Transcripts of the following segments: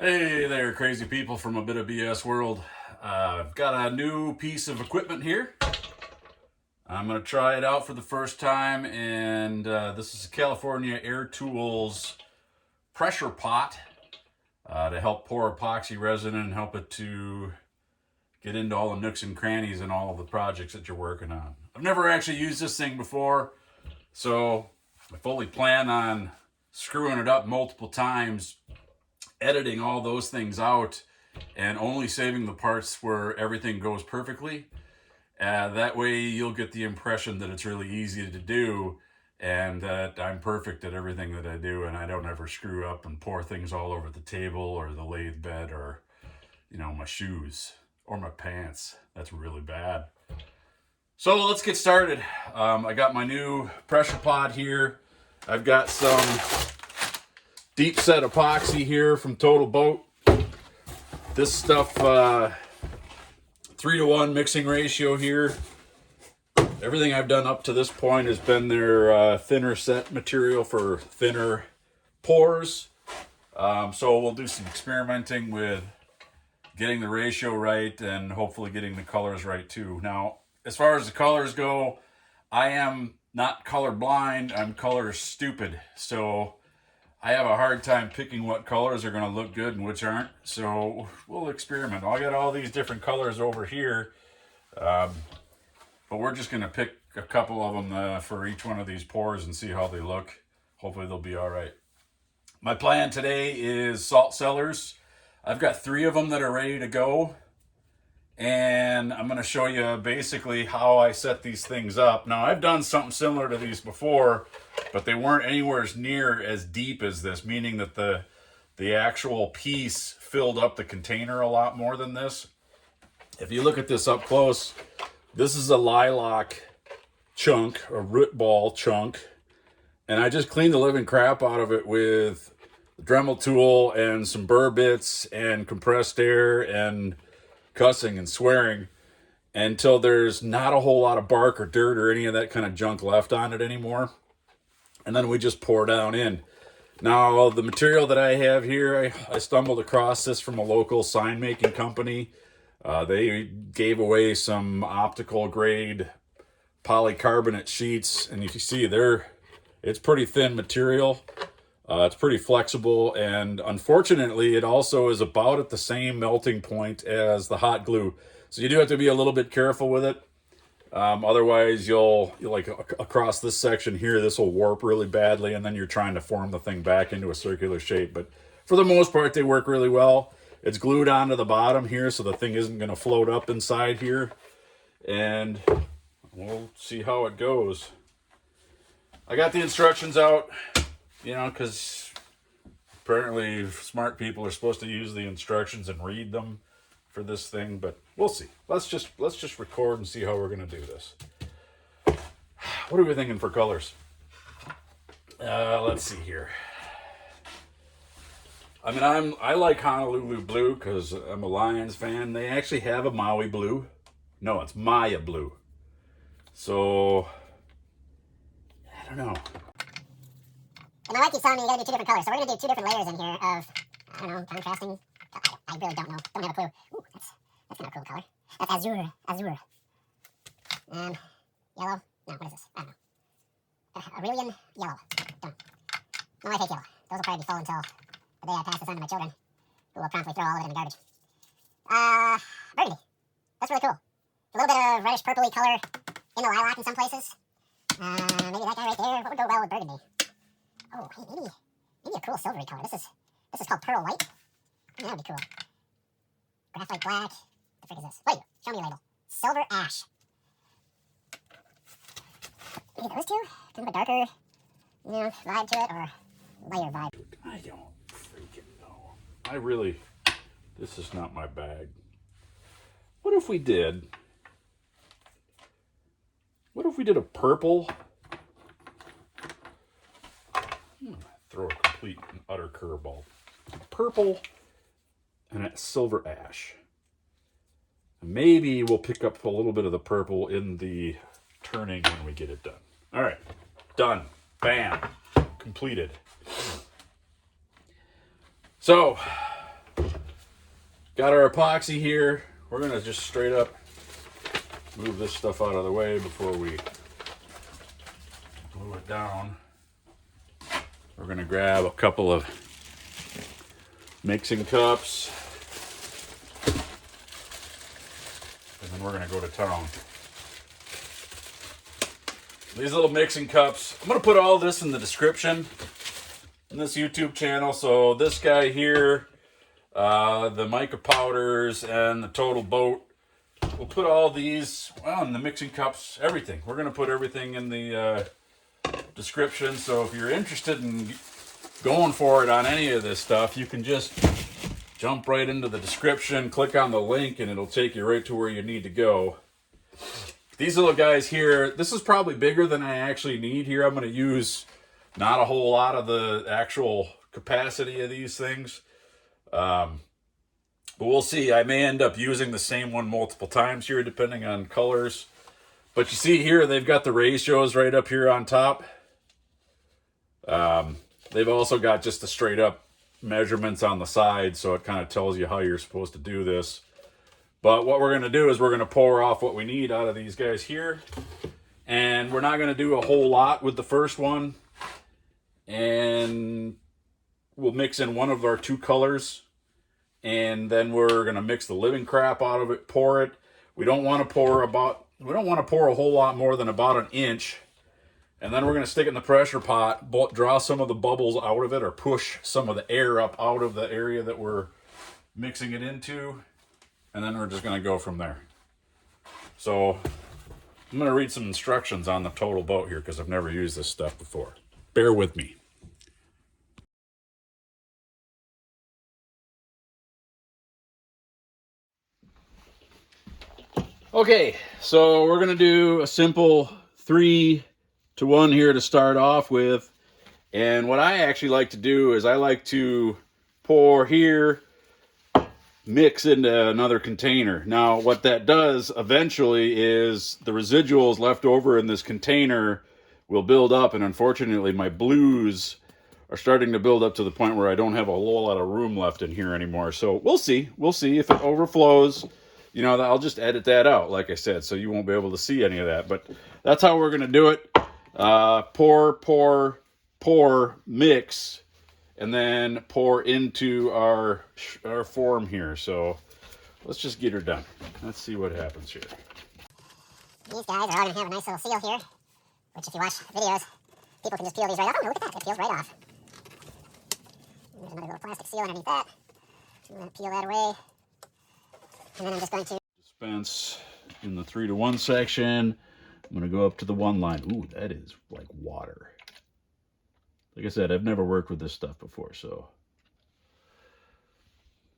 Hey there, crazy people from a bit of BS world. I've got a new piece of equipment here. I'm going to try it out for the first time, and this is a California Air Tools pressure pot to help pour epoxy resin and help it to get into all the nooks and crannies in all of the projects that you're working on. I've never actually used this thing before, so I fully plan on screwing it up multiple times, editing all those things out, and only saving the parts where everything goes perfectly. That way you'll get the impression that it's really easy to do and that I'm perfect at everything that I do and I don't ever screw up and pour things all over the table or the lathe bed or, my shoes or my pants. That's really bad. So let's get started. I got my new pressure pot here. I've got some deep set epoxy here from Total Boat. This stuff, 3-to-1 mixing ratio here. Everything I've done up to this point has been their thinner set material for thinner pours. So we'll do some experimenting with getting the ratio right and hopefully getting the colors right too. Now, as far as the colors go, I am not color blind, I'm color stupid. So I have a hard time picking what colors are going to look good and which aren't. So we'll experiment. I got all these different colors over here. But we're just going to pick a couple of them for each one of these pours and see how they look. Hopefully they'll be all right. My plan today is salt cellars. I've got 3 of them that are ready to go. And I'm going to show you basically how I set these things up. Now, I've done something similar to these before, but they weren't anywhere near as deep as this, meaning that the actual piece filled up the container a lot more than this. If you look at this up close, this is a lilac chunk, a root ball chunk, and I just cleaned the living crap out of it with the Dremel tool and some burr bits and compressed air and cussing and swearing until there's not a whole lot of bark or dirt or any of that kind of junk left on it anymore. And then we just pour down in. Now, the material that I have here, I stumbled across this from a local sign making company. They gave away some optical grade polycarbonate sheets, and if you see it's pretty thin material. It's pretty flexible, and unfortunately, it also is about at the same melting point as the hot glue. So you do have to be a little bit careful with it. Otherwise, you'll like across this section here, this will warp really badly, and then you're trying to form the thing back into a circular shape. But for the most part, they work really well. It's glued onto the bottom here, so the thing isn't going to float up inside here. And we'll see how it goes. I got the instructions out. Because apparently smart people are supposed to use the instructions and read them for this thing, but we'll see. Let's just record and see how we're going to do this. What are we thinking for colors? Let's see here. I like Honolulu blue because I'm a Lions fan. They actually have a Maui blue. No, it's Maya blue. So, I don't know. And my wife keeps telling me you gotta do 2 different colors, so we're gonna do 2 different layers in here of, I don't know, contrasting. I really don't know. Don't have a clue. Ooh, that's kind of a cool color. That's azure. Yellow. No, what is this? I don't know. Aurelian yellow. Don't. My wife hates yellow. Those will probably be full until the day I pass this on to my children, who will promptly throw all of it in the garbage. Burgundy. That's really cool. A little bit of reddish purpley color in the lilac in some places. Maybe that guy right there. What would go well with burgundy? Oh, hey, maybe a cool silvery color. This is called pearl white. Yeah, that would be cool. Graphite black. What the frick is this? Wait, show me a label. Silver ash. Maybe those 2? Kind of a darker, vibe to it, or lighter vibe. I don't freaking know. This is not my bag. What if we did a purple? Throw a complete and utter curveball. Purple and a silver ash. Maybe we'll pick up a little bit of the purple in the turning when we get it done. All right, done. Bam. Completed. So, got our epoxy here. We're gonna just straight up move this stuff out of the way before we glue it down. We're gonna grab a couple of mixing cups, and then we're gonna go to town. These little mixing cups, I'm gonna put all this in the description in this YouTube channel. So this guy here, the mica powders and the total boat, we'll put all these, well, in the mixing cups, everything. We're gonna put everything in the description. So if you're interested in going for it on any of this stuff, you can just jump right into the description, click on the link, and it'll take you right to where you need to go. These little guys here, this is probably bigger than I actually need here. I'm going to use not a whole lot of the actual capacity of these things. But we'll see. I may end up using the same one multiple times here, depending on colors. But you see here, they've got the ratios right up here on top. They've also got just the straight up measurements on the side, so it kind of tells you how you're supposed to do this. But what we're going to do is we're going to pour off what we need out of these guys here. And we're not going to do a whole lot with the first one. And we'll mix in one of our two colors. And then we're going to mix the living crap out of it, pour it. We don't want to pour a whole lot more than about an inch. And then we're going to stick it in the pressure pot, draw some of the bubbles out of it, or push some of the air up out of the area that we're mixing it into. And then we're just going to go from there. So I'm going to read some instructions on the total boat here because I've never used this stuff before. Bear with me. Okay, so we're going to do a simple 3-to-1 here to start off with. And what I actually like to do is I like to pour here, mix into another container. Now, what that does eventually is the residuals left over in this container will build up, and unfortunately my blues are starting to build up to the point where I don't have a whole lot of room left in here anymore. So we'll see. We'll see if it overflows. You know, I'll just edit that out, like I said, so you won't be able to see any of that. But that's how we're going to do it. Pour, mix, and then pour into our form here. So let's just get her done. Let's see what happens here. These guys are all going to have a nice little seal here, which if you watch videos, people can just peel these right off. Oh, look at that. It peels right off. There's another little plastic seal underneath that. I'm going to peel that away. And then I'm just going to dispense in the 3-to-1 section. I'm going to go up to the 1 line. Ooh, that is like water. Like I said, I've never worked with this stuff before, so.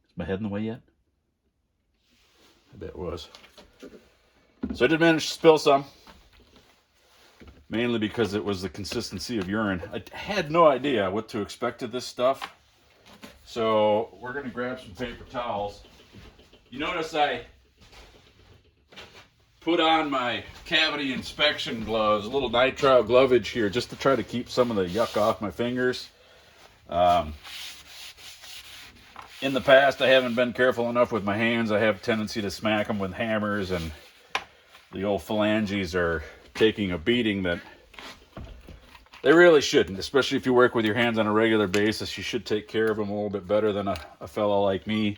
Is my head in the way yet? I bet it was. So I did manage to spill some. Mainly because it was the consistency of urine. I had no idea what to expect of this stuff. So we're going to grab some paper towels. You notice I put on my cavity inspection gloves, a little nitrile glovage here, just to try to keep some of the yuck off my fingers. In the past, I haven't been careful enough with my hands. I have a tendency to smack them with hammers, and the old phalanges are taking a beating that they really shouldn't, especially if you work with your hands on a regular basis. You should take care of them a little bit better than a fellow like me.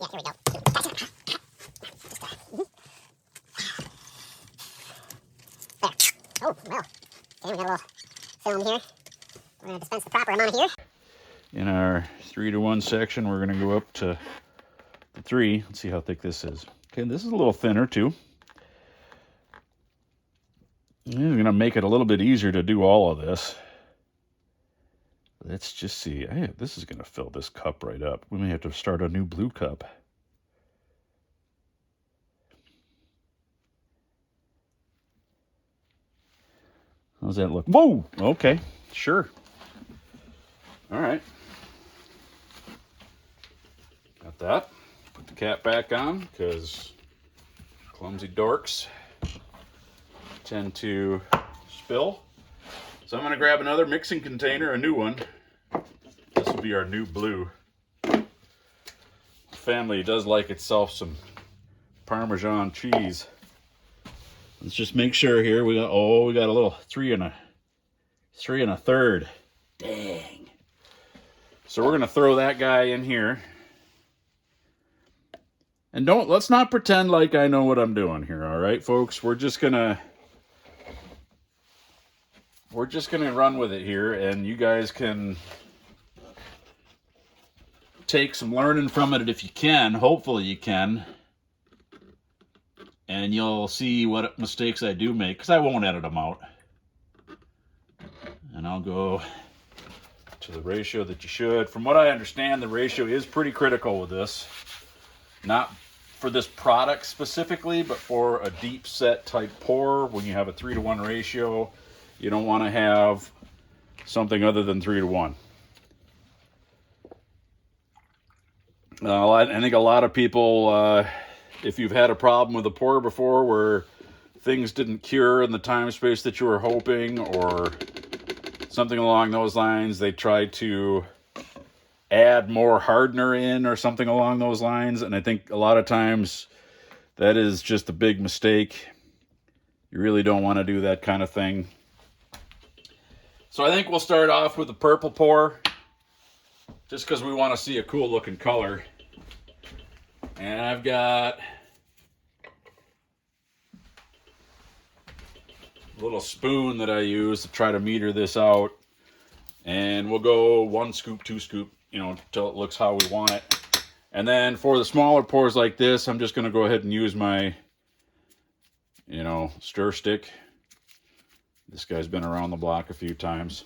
yeah, here we go. There. Oh, well. Okay, we got a little film here. We're going to dispense the proper amount here. In our 3-to-1 section, we're going to go up to the 3. Let's see how thick this is. Okay, this is a little thinner too. This is going to make it a little bit easier to do all of this. Let's just see. This is going to fill this cup right up. We may have to start a new blue cup. How's that look? Whoa! Okay, sure. All right. Got that. Put the cap back on because clumsy dorks tend to spill. So I'm going to grab another mixing container, a new one. This will be our new blue. family does like itself some Parmesan cheese. Let's just make sure here. We got a little 3 3 1/3. Dang. So we're gonna throw that guy in here. And let's not pretend like I know what I'm doing here, all right, folks? We're just gonna run with it here, and you guys can take some learning from it if you can. Hopefully you can. And you'll see what mistakes I do make, because I won't edit them out. And I'll go to the ratio that you should. From what I understand, the ratio is pretty critical with this. Not for this product specifically, but for a deep set type pour, when you have a 3-to-1 ratio, you don't want to have something other than 3-to-1. I think a lot of people, if you've had a problem with a pour before where things didn't cure in the time space that you were hoping, or something along those lines, they try to add more hardener in or something along those lines. And I think a lot of times that is just a big mistake. You really don't want to do that kind of thing. So I think we'll start off with the purple pour, just because we want to see a cool looking color. And I've got a little spoon that I use to try to meter this out. And we'll go 1 scoop, 2 scoop, until it looks how we want it. And then for the smaller pours like this, I'm just going to go ahead and use my, stir stick. This guy's been around the block a few times.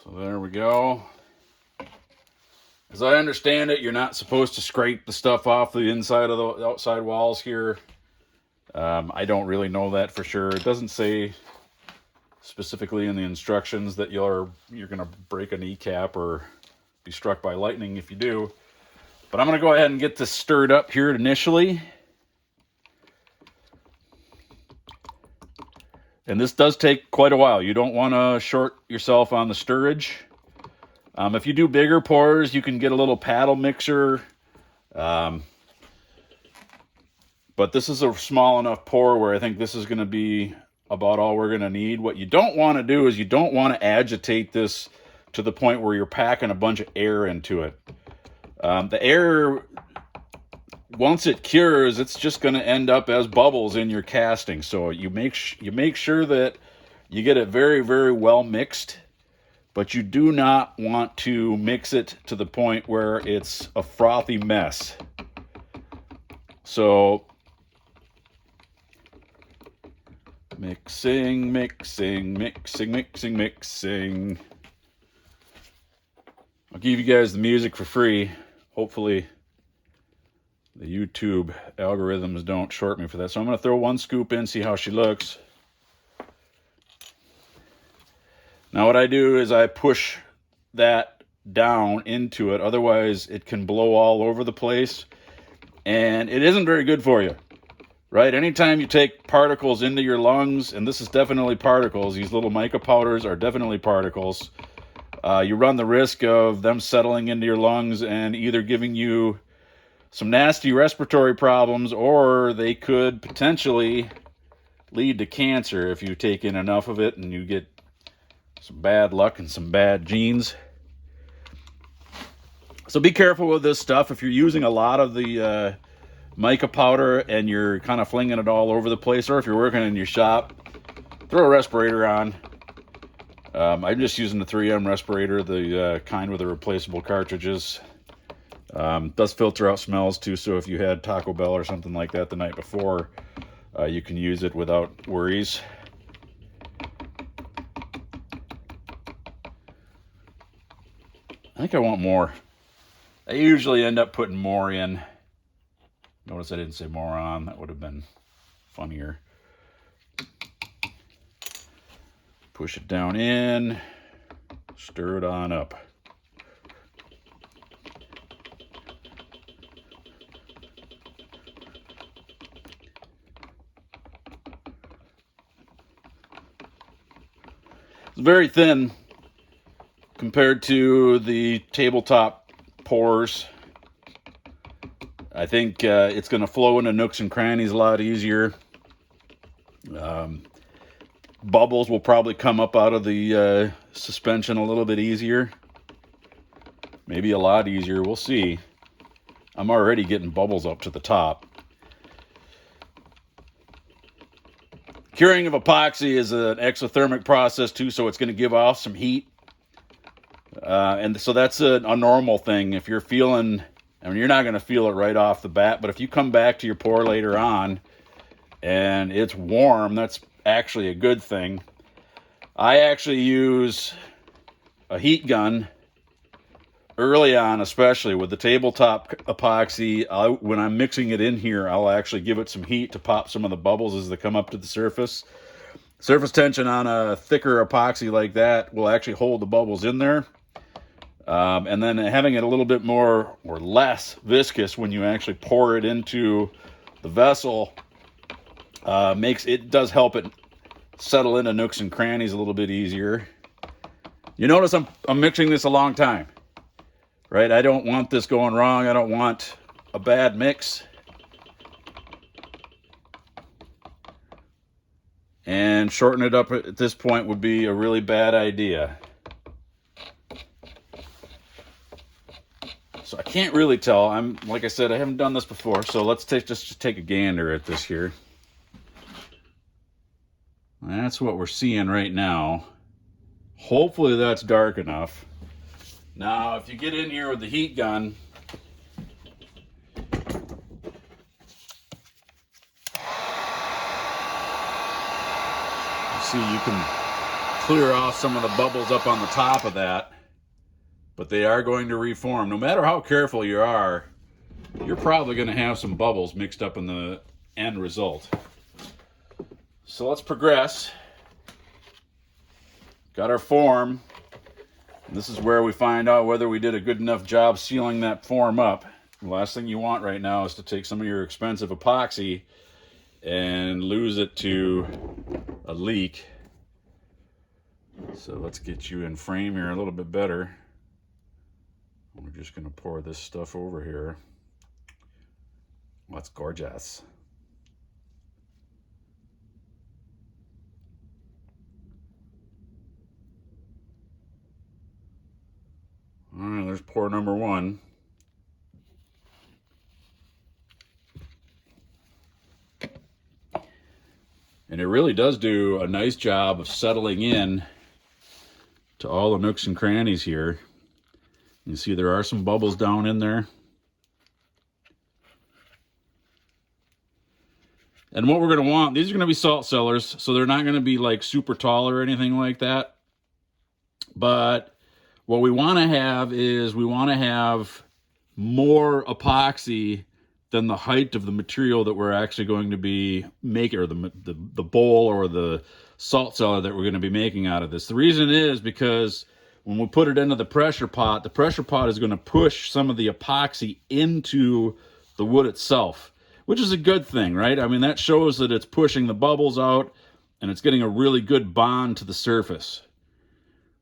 So there we go. As I understand it, you're not supposed to scrape the stuff off the inside of the outside walls here. I don't really know that for sure. It doesn't say specifically in the instructions that you're going to break a kneecap or be struck by lightning if you do. But I'm going to go ahead and get this stirred up here initially. And this does take quite a while. You don't want to short yourself on the stirrage. If you do bigger pours, you can get a little paddle mixer. But this is a small enough pour where I think this is going to be about all we're going to need. What you don't want to do is you don't want to agitate this to the point where you're packing a bunch of air into it. The air, once it cures, it's just going to end up as bubbles in your casting. So you make sure that you get it very, very well mixed, but you do not want to mix it to the point where it's a frothy mess. So mixing. I'll give you guys the music for free. Hopefully the YouTube algorithms don't short me for that. So I'm going to throw 1 scoop in, see how she looks. Now what I do is I push that down into it. Otherwise it can blow all over the place. And it isn't very good for you. Right? Anytime you take particles into your lungs, and this is definitely particles, these little mica powders are definitely particles, you run the risk of them settling into your lungs and either giving you some nasty respiratory problems, or they could potentially lead to cancer if you take in enough of it and you get some bad luck and some bad genes. So be careful with this stuff. If you're using a lot of the mica powder and you're kind of flinging it all over the place, or if you're working in your shop, throw a respirator on. I'm just using the 3M respirator, the kind with the replaceable cartridges. Does filter out smells too, so if you had Taco Bell or something like that the night before, you can use it without worries. I think I want more. I usually end up putting more in. Notice I didn't say more on. That would have been funnier. Push it down in. Stir it on up. It's very thin compared to the tabletop pores. I think it's going to flow into nooks and crannies a lot easier. Bubbles will probably come up out of the suspension a little bit easier. Maybe a lot easier. We'll see. I'm already getting bubbles up to the top. Curing of epoxy is an exothermic process too, so it's going to give off some heat. And so that's a normal thing. If you're feeling, I mean, you're not going to feel it right off the bat, but if you come back to your pour later on and it's warm, that's actually a good thing. I actually use a heat gun early on, especially with the tabletop epoxy. When I'm mixing it in here, I'll actually give it some heat to pop some of the bubbles as they come up to the surface. Surface tension on a thicker epoxy like that will actually hold the bubbles in there. And then having it a little bit more or less viscous when you actually pour it into the vessel does help it settle into nooks and crannies a little bit easier. You notice I'm mixing this a long time, right? I don't want this going wrong. I don't want a bad mix. And shorten it up at this point would be a really bad idea. So I can't really tell. Like I said, I haven't done this before, so let's just take a gander at this here. That's what we're seeing right now. Hopefully that's dark enough. Now, if you get in here with the heat gun, you see you can clear off some of the bubbles up on the top of that, but they are going to reform. No matter how careful you are, you're probably going to have some bubbles mixed up in the end result. So let's progress. Got our form. This is where we find out whether we did a good enough job sealing that form up. The last thing you want right now is to take some of your expensive epoxy and lose it to a leak. So let's get you in frame here a little bit better. We're just going to pour this stuff over here. That's gorgeous. All right, there's pour number one. And it really does do a nice job of settling in to all the nooks and crannies here. You see there are some bubbles down in there. And what we're going to want, these are going to be salt cellars, so they're not going to be like super tall or anything like that. But what we want to have is we want to have more epoxy than the height of the material that we're actually going to be making, or the bowl or the salt cellar that we're going to be making out of this. The reason is because when we put it into the pressure pot is going to push some of the epoxy into the wood itself, which is a good thing, right? I mean, that shows that it's pushing the bubbles out and it's getting a really good bond to the surface.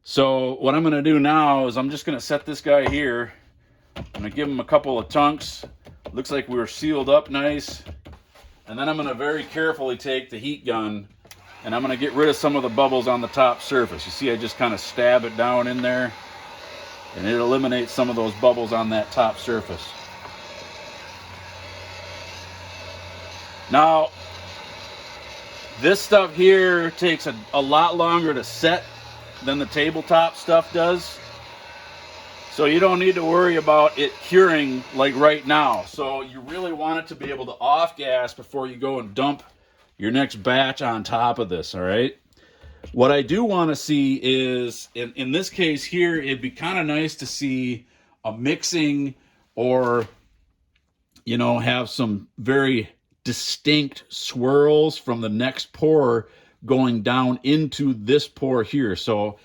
So what I'm going to do now is I'm just going to set this guy here. I'm going to give him a couple of tunks. Looks like we're sealed up nice. And then I'm going to very carefully take the heat gun and I'm going to get rid of some of the bubbles on the top surface. You see I just kind of stab it down in there and it eliminates some of those bubbles on that top surface. Now, this stuff here takes a lot longer to set than the tabletop stuff does. So you don't need to worry about it curing like right now. So you really want it to be able to off gas before you go and dump your next batch on top of this, all right? What I do want to see is, in this case here, it'd be kind of nice to see a mixing or, you know, have some very distinct swirls from the next pour going down into this pour here. So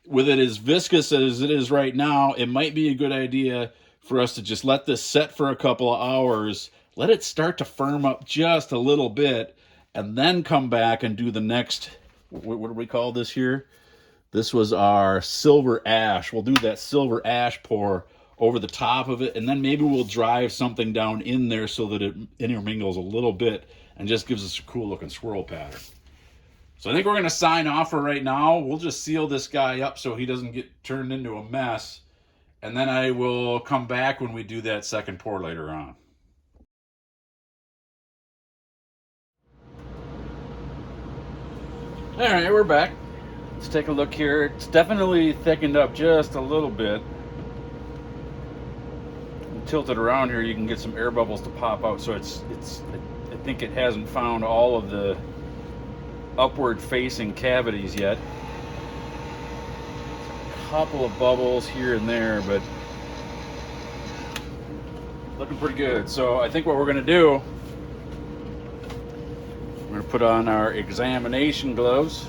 with it as viscous as it is right now, it might be a good idea for us to just let this set for a couple of hours, let it start to firm up just a little bit, and then come back and do the next, what do we call this here? This was our silver ash. We'll do that silver ash pour over the top of it, and then maybe we'll drive something down in there so that it intermingles a little bit and just gives us a cool looking swirl pattern. So I think we're going to sign off for right now. We'll just seal this guy up so he doesn't get turned into a mess, and then I will come back when we do that second pour later on. All right, we're back. Let's take a look here. It's definitely thickened up just a little bit. Tilt it around here, you can get some air bubbles to pop out. So it's I think it hasn't found all of the upward facing cavities yet. A couple of bubbles here and there, but looking pretty good. So I think what we're going to do, we're going to put on our examination gloves.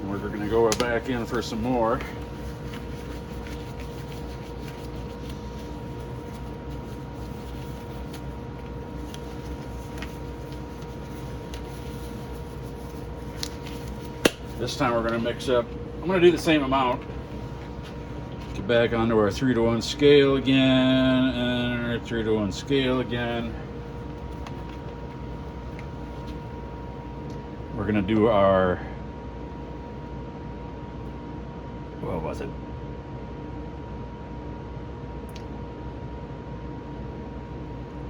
We're going to go back in for some more. This time we're going to mix up, I'm going to do the same amount. Get back onto our 3-to-1 scale again, and our 3-to-1 scale again. We're going to do our, what was it?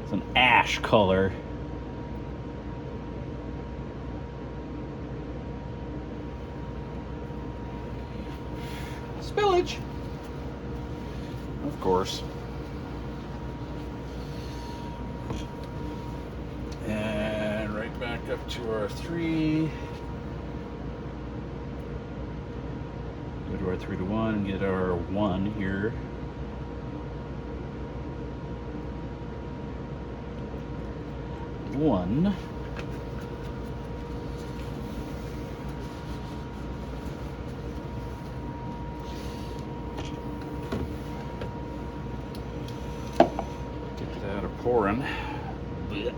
It's an ash color. Spillage, of course. And right back up to our 3. Go to our 3-to-1 and get our 1 here. One. Pouring. Blech.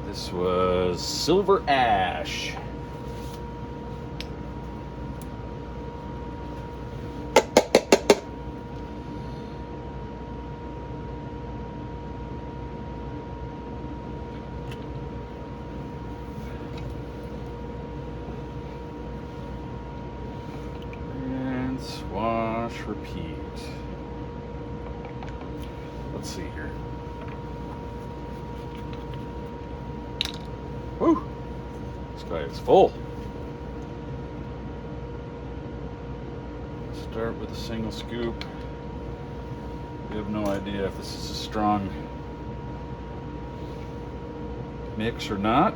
This was silver ash. Wash, repeat. Let's see here. Woo! This guy is full. Start with a single scoop. We have no idea if this is a strong mix or not.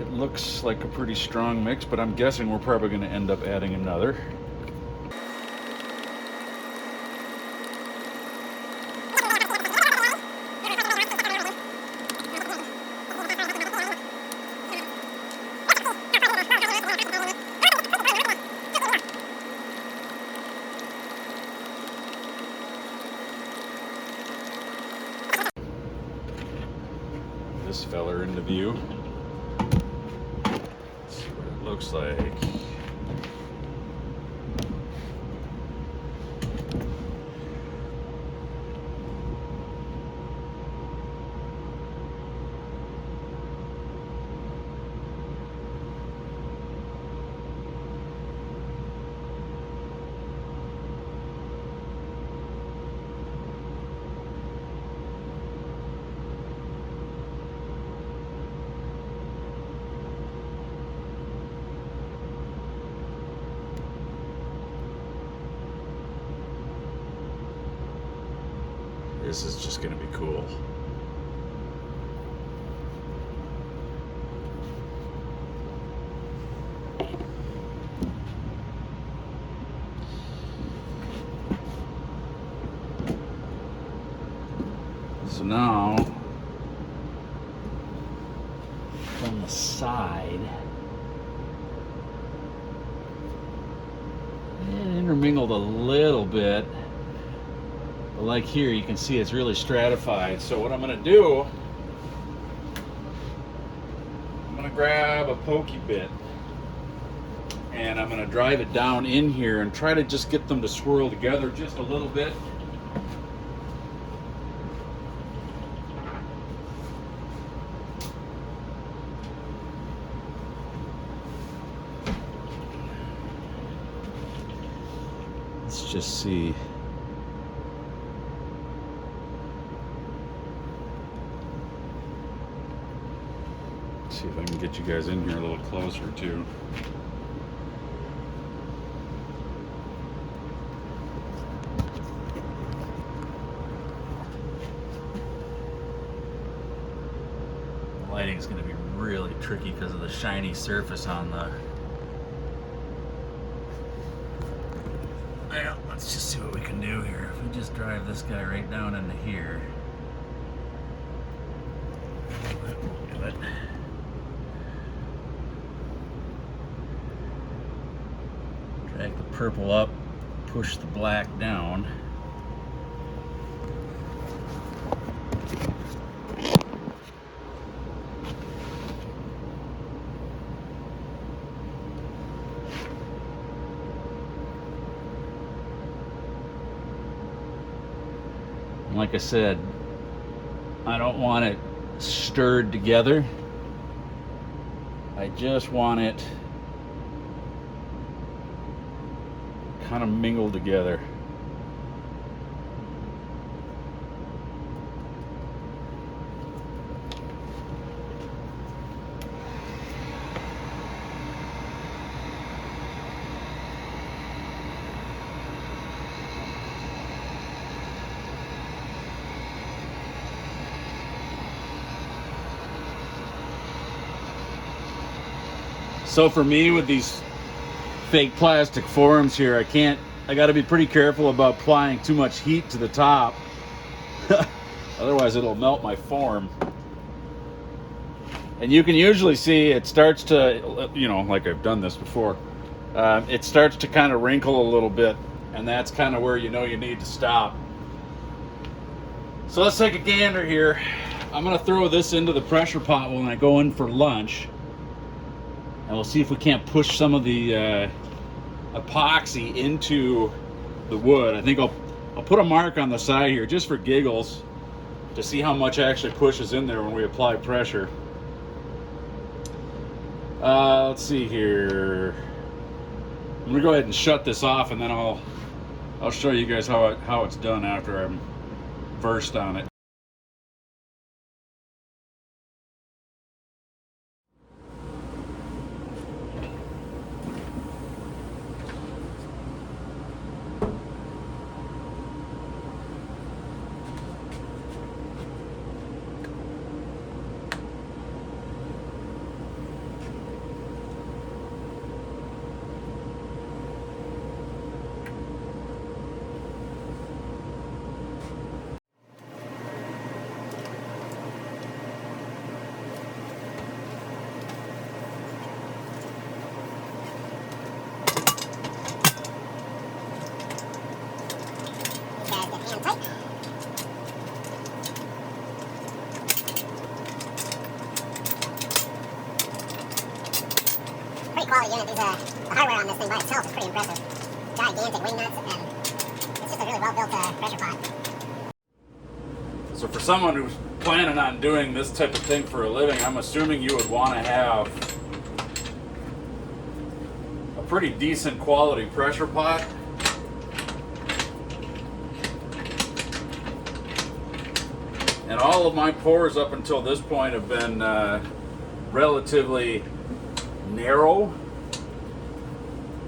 It looks like a pretty strong mix, but I'm guessing we're probably going to end up adding another. This feller into view. Let's see what it looks like. This is just going to be cool. now, from the side, it intermingled a little bit. But like here, you can see it's really stratified. So what I'm going to do, I'm going to grab a pokey bit and I'm going to drive it down in here and try to just get them to swirl together just a little bit. Let's just see. See if I can get you guys in here a little closer too. The lighting is going to be really tricky because of the shiny surface on the... Yeah, let's just see what we can do here. If we just drive this guy right down into here. That will do it. Drag the purple up, push the black down. And like I said, I don't want it stirred together. I just want it kind of mingled together. So for me with these fake plastic forms here, I got to be pretty careful about applying too much heat to the top. Otherwise it'll melt my form. And you can usually see it starts to, you know, like I've done this before, it starts to kind of wrinkle a little bit, and that's kind of where you know you need to stop. So let's take a gander here. I'm going to throw this into the pressure pot when I go in for lunch, and we'll see if we can't push some of the epoxy into the wood. I think I'll put a mark on the side here just for giggles to see how much actually pushes in there when we apply pressure. Let's see here. I'm gonna go ahead and shut this off, and then I'll show you guys how it's done after I'm versed on it. Pretty quality unit. The hardware on this thing by itself is pretty impressive. Gigantic wing nuts, and it's just a really well-built pressure pot. So for someone who's planning on doing this type of thing for a living, I'm assuming you would want to have a pretty decent quality pressure pot. And all of my pours up until this point have been relatively narrow.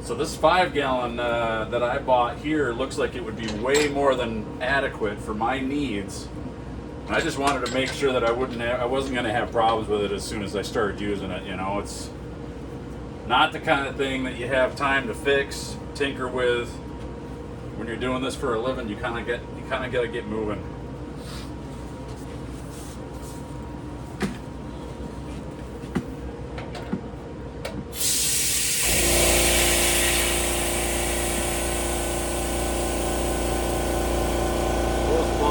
So this 5-gallon that I bought here looks like it would be way more than adequate for my needs. And I just wanted to make sure that I wasn't going to have problems with it as soon as I started using it. You know, it's not the kind of thing that you have time to fix, tinker with. When you're doing this for a living, you kind of got to get moving.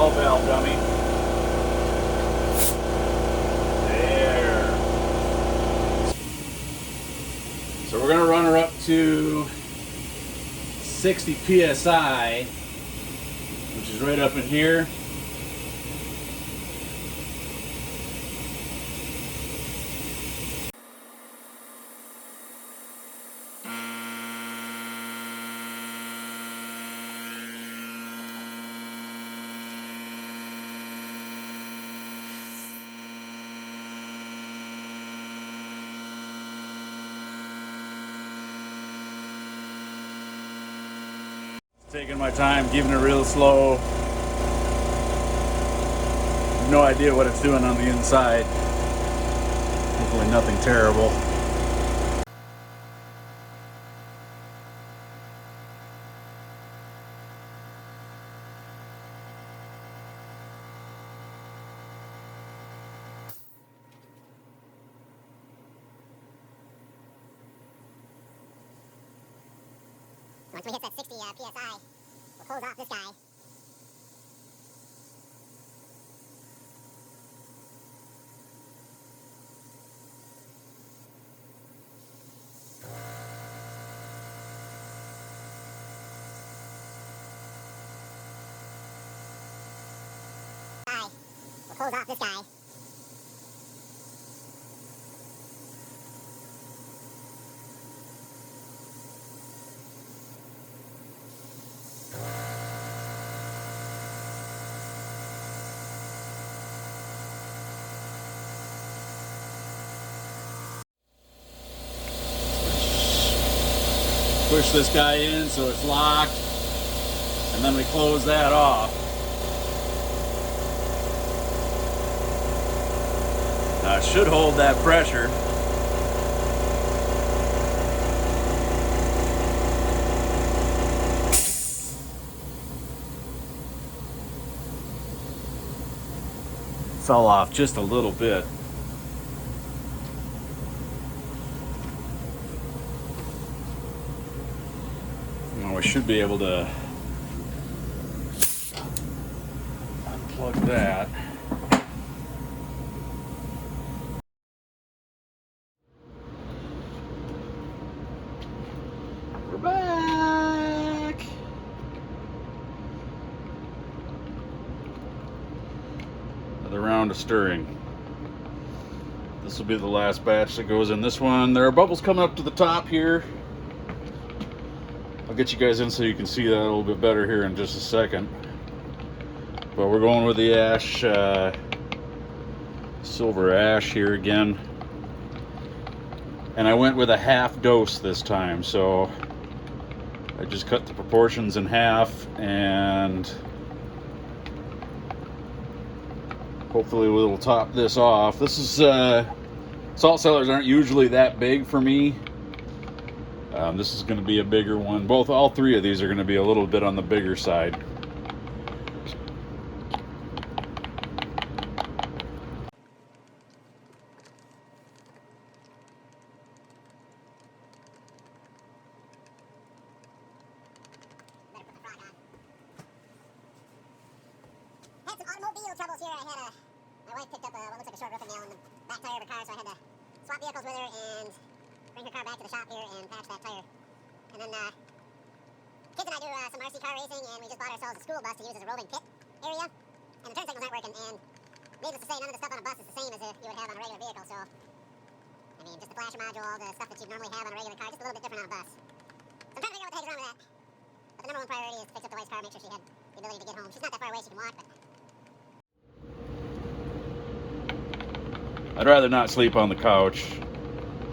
12 valve dummy. There. So we're going to run her up to 60 psi, which is right up in here. Taking my time, keeping it real slow. No idea what it's doing on the inside. Hopefully nothing terrible. Once we hit that 60 psi, we'll close off this guy. We'll close off this guy. Push this guy in so it's locked, and then we close that off. Now it should hold that pressure. Fell off just a little bit. Now we should be able to unplug that. We're back. Another round of stirring. This will be the last batch that goes in this one. There are bubbles coming up to the top here. I'll get you guys in so you can see that a little bit better here in just a second. But we're going with the ash, silver ash here again. And I went with a half dose this time, so I just cut the proportions in half, and hopefully we'll top this off. This is, salt cellars aren't usually that big for me. This is going to be a bigger one. All three of these are going to be a little bit on the bigger side. Had some automobile troubles here. My wife picked up what looks like a short roofing nail in the back tire of her car, so I had to swap vehicles with her and bring her car back to the shop here and patch that tire. And then kids and I do some RC car racing, and we just bought ourselves a school bus to use as a rolling pit area. And the turn signals aren't working, and needless to say, none of the stuff on a bus is the same as you would have on a regular vehicle. So, I mean, just the flasher module, all the stuff that you'd normally have on a regular car, just a little bit different on a bus. So I'm trying to figure out what the heck's wrong with that. But the number one priority is to fix up the wife's car, make sure she had the ability to get home. She's not that far away, she can walk, but I'd rather not sleep on the couch.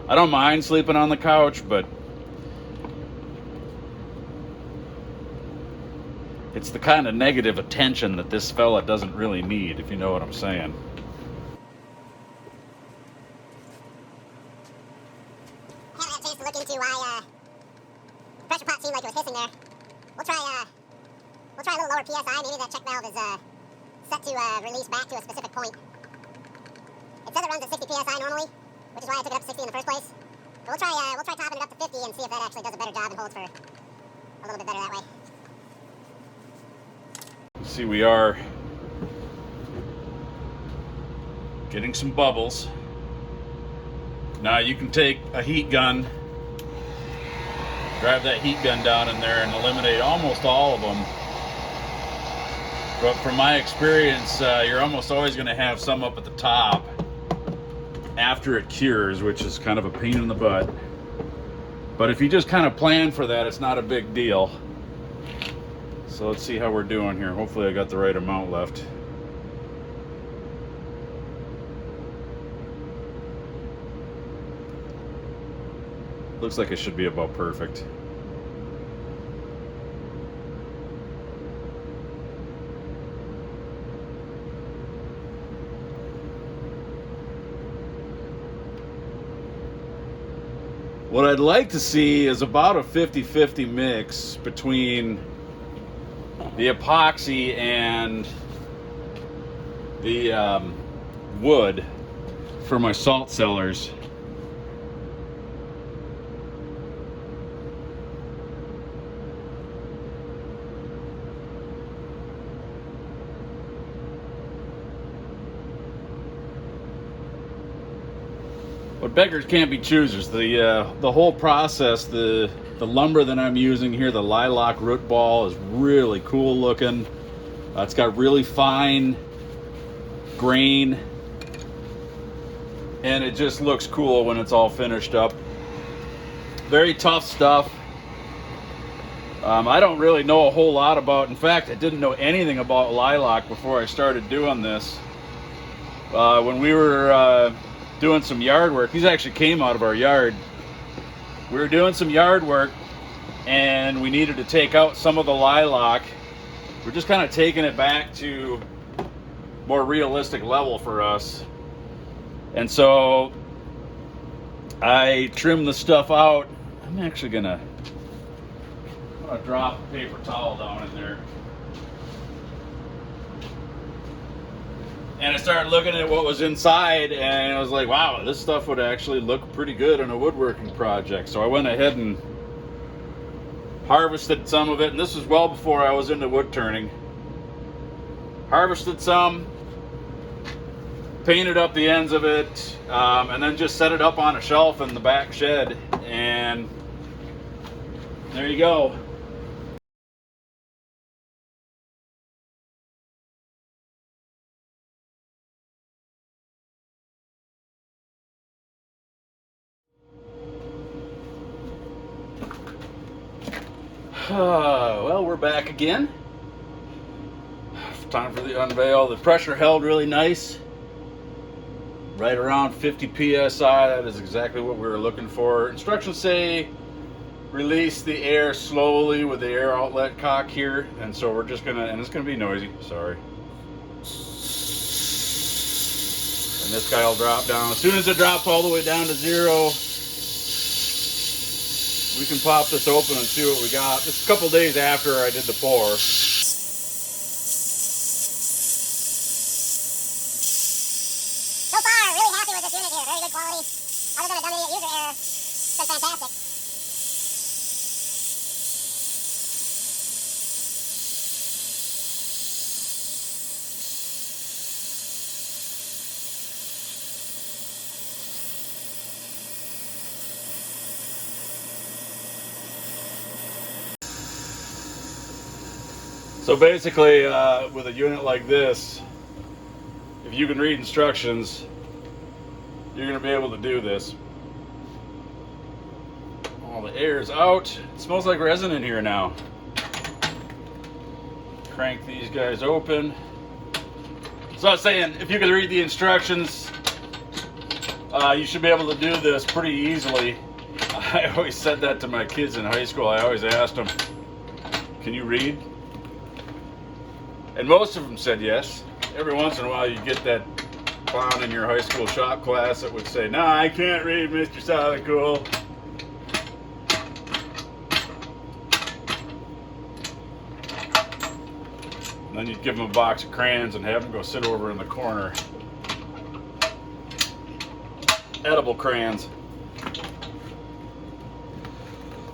I don't mind sleeping on the couch, but it's the kind of negative attention that this fella doesn't really need, if you know what I'm saying. I haven't had a chance to look into why the pressure pot seemed like it was hissing there. We'll try a little lower PSI. Maybe that check valve is set to release back to a specific point. It says it runs at 60 psi normally, which is why I took it up to 60 in the first place. But we'll try topping it up to 50 and see if that actually does a better job and holds for a little bit better that way. See, we are getting some bubbles. Now you can take a heat gun, drive that heat gun down in there and eliminate almost all of them. But from my experience, you're almost always going to have some up at the top after it cures, which is kind of a pain in the butt. But if you just kind of plan for that, it's not a big deal. So let's see how we're doing here. Hopefully I got the right amount left. Looks like it should be about perfect. What I'd like to see is about a 50-50 mix between the epoxy and the wood for my salt cellars. But beggars can't be choosers. The whole process, the lumber that I'm using here, the lilac root ball, is really cool looking. It's got really fine grain, and it just looks cool when it's all finished up. Very tough stuff. I don't really know a whole lot about, in fact, I didn't know anything about lilac before I started doing this. When we were doing some yard work, these actually came out of our yard. We were doing some yard work and we needed to take out some of the lilac. We're just kind of taking it back to more realistic level for us. And so I trimmed the stuff out. I'm actually gonna drop a paper towel down in there. And I started looking at what was inside, and I was like, wow, this stuff would actually look pretty good in a woodworking project. So I went ahead and harvested some of it, and this was well before I was into wood turning. Harvested some, painted up the ends of it, and then just set it up on a shelf in the back shed, and there you go. Well, we're back again. Time for the unveil. The pressure held really nice. Right around 50 psi. That is exactly what we were looking for. Instructions say release the air slowly with the air outlet cock here. And so we're just gonna, and it's gonna be noisy, sorry. And this guy will drop down. As soon as it drops all the way down to 0, we can pop this open and see what we got. This is a couple days after I did the pour. So far, really happy with this unit here. Very good quality. Other than a dummy user error, it's been fantastic. So basically, with a unit like this, if you can read instructions, you're going to be able to do this. All the air is out. It smells like resin in here now. Crank these guys open. So I was saying, if you can read the instructions, you should be able to do this pretty easily. I always said that to my kids in high school. I always asked them, can you read? And most of them said yes. Every once in a while you get that clown in your high school shop class that would say, "Nah, I can't read, Mr. Solicool." And then you'd give them a box of crayons and have them go sit over in the corner. Edible crayons.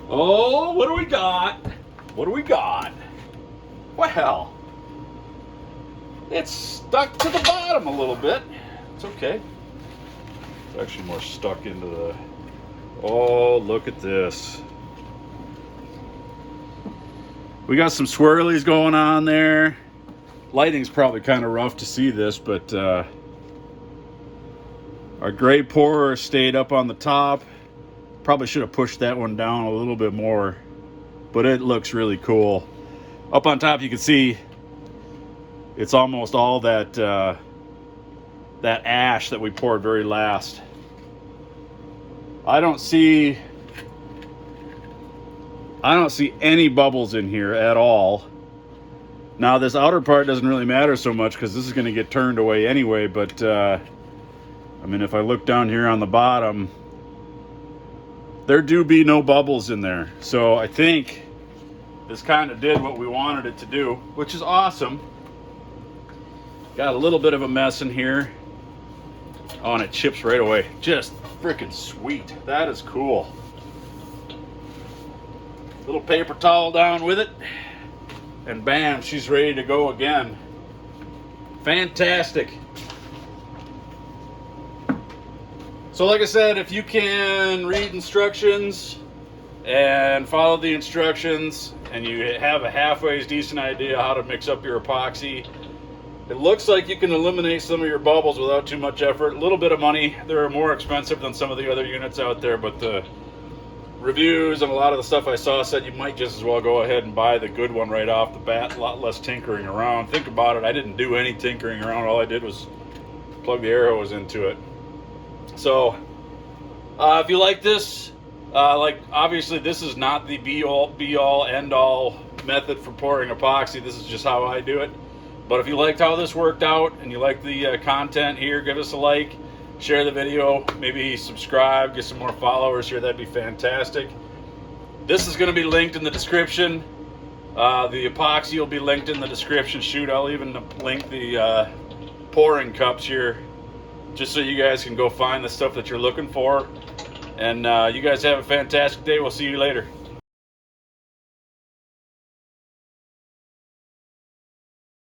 Oh, what do we got? What do we got? Well, it's stuck to the bottom a little bit. It's It's okay. It's actually more stuck into the... Oh, look at this. We got some swirlies going on there. Lighting's probably kind of rough to see this, but our gray pourer stayed up on the top. Probably should have pushed that one down a little bit more, but it looks really cool. Up on top you can see it's almost all that that ash that we poured very last. I don't see any bubbles in here at all. Now this outer part doesn't really matter so much because this is going to get turned away anyway, but I mean, if I look down here on the bottom, there do be no bubbles in there. So I think this kind of did what we wanted it to do, which is awesome. Got a little bit of a mess in here. Oh, and it chips right away. Just freaking sweet. That is cool. Little paper towel down with it. And bam, she's ready to go again. Fantastic. So like I said, if you can read instructions and follow the instructions and you have a halfway decent idea how to mix up your epoxy, it looks like you can eliminate some of your bubbles without too much effort. A little bit of money. They're more expensive than some of the other units out there, but the reviews and a lot of the stuff I saw said you might just as well go ahead and buy the good one right off the bat. A lot less tinkering around. Think about it. I didn't do any tinkering around. All I did was plug the air hose into it. So if you like this, like obviously this is not the be all end all method for pouring epoxy. This is just how I do it. But if you liked how this worked out and you like the content here, give us a like, share the video, maybe subscribe, get some more followers here. That'd be fantastic. This is going to be linked in the description. The epoxy will be linked in the description. Shoot, I'll even link the pouring cups here, just so you guys can go find the stuff that you're looking for. And you guys have a fantastic day. We'll see you later.